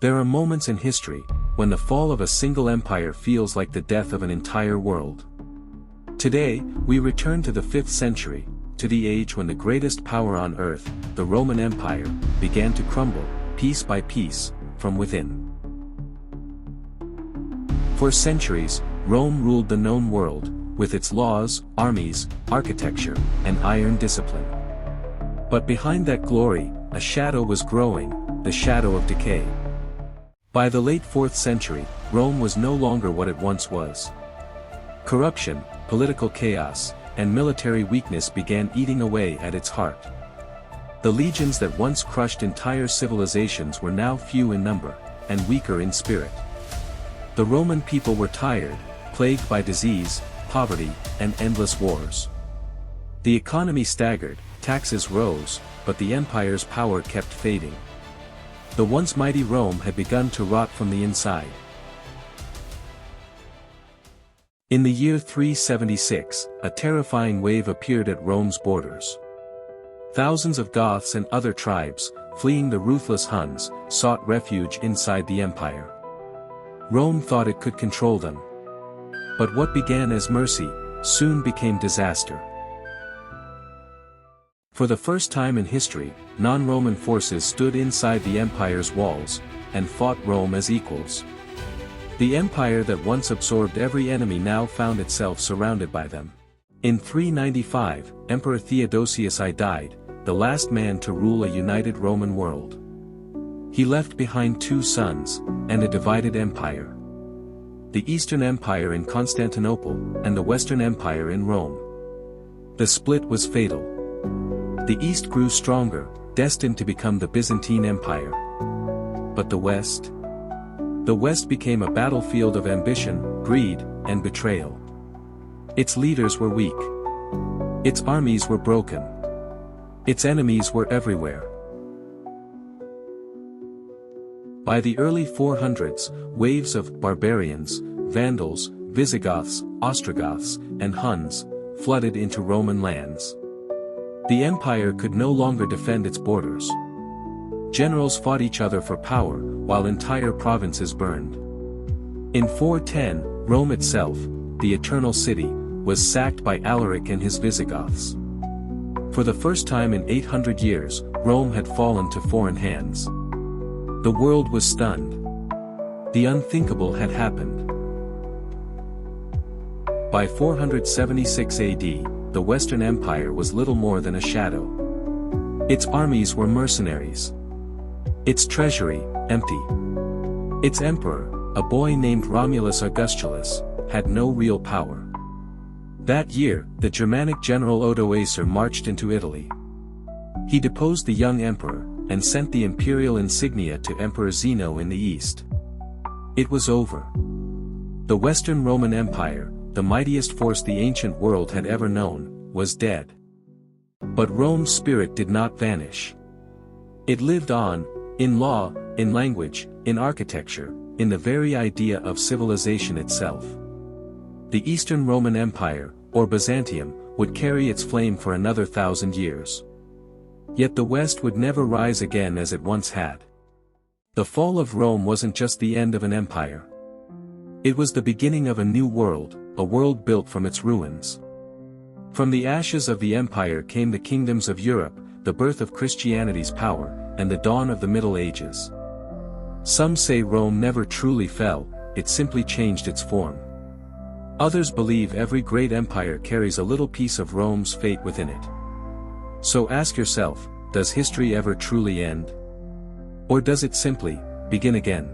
There are moments in history when the fall of a single empire feels like the death of an entire world. Today, we return to the 5th century, to the age when the greatest power on earth, the Roman Empire, began to crumble, piece by piece, from within. For centuries, Rome ruled the known world, with its laws, armies, architecture, and iron discipline. But behind that glory, a shadow was growing, the shadow of decay. By the late 4th century, Rome was no longer what it once was. Corruption, political chaos, and military weakness began eating away at its heart. The legions that once crushed entire civilizations were now few in number, and weaker in spirit. The Roman people were tired, plagued by disease, poverty, and endless wars. The economy staggered, taxes rose, but the empire's power kept fading. The once mighty Rome had begun to rot from the inside. In the year 376, a terrifying wave appeared at Rome's borders. Thousands of Goths and other tribes, fleeing the ruthless Huns, sought refuge inside the empire. Rome thought it could control them. But what began as mercy, soon became disaster. For the first time in history, non-Roman forces stood inside the empire's walls, and fought Rome as equals. The empire that once absorbed every enemy now found itself surrounded by them. In 395, Emperor Theodosius I died, the last man to rule a united Roman world. He left behind 2 sons, and a divided empire. The Eastern Empire in Constantinople, and the Western Empire in Rome. The split was fatal. The East grew stronger, destined to become the Byzantine Empire. But the West? The West became a battlefield of ambition, greed, and betrayal. Its leaders were weak. Its armies were broken. Its enemies were everywhere. By the early 400s, waves of barbarians, Vandals, Visigoths, Ostrogoths, and Huns flooded into Roman lands. The empire could no longer defend its borders. Generals fought each other for power, while entire provinces burned. In 410, Rome itself, the Eternal City, was sacked by Alaric and his Visigoths. For the first time in 800 years, Rome had fallen to foreign hands. The world was stunned. The unthinkable had happened. By 476 AD, the Western Empire was little more than a shadow. Its armies were mercenaries. Its treasury, empty. Its emperor, a boy named Romulus Augustulus, had no real power. That year, the Germanic general Odoacer marched into Italy. He deposed the young emperor, and sent the imperial insignia to Emperor Zeno in the east. It was over. The Western Roman Empire, the mightiest force the ancient world had ever known, was dead. But Rome's spirit did not vanish. It lived on, in law, in language, in architecture, in the very idea of civilization itself. The Eastern Roman Empire, or Byzantium, would carry its flame for another 1,000 years. Yet the West would never rise again as it once had. The fall of Rome wasn't just the end of an empire. It was the beginning of a new world, a world built from its ruins. From the ashes of the empire came the kingdoms of Europe, the birth of Christianity's power, and the dawn of the Middle Ages. Some say Rome never truly fell, it simply changed its form. Others believe every great empire carries a little piece of Rome's fate within it. So ask yourself, does history ever truly end? Or does it simply begin again?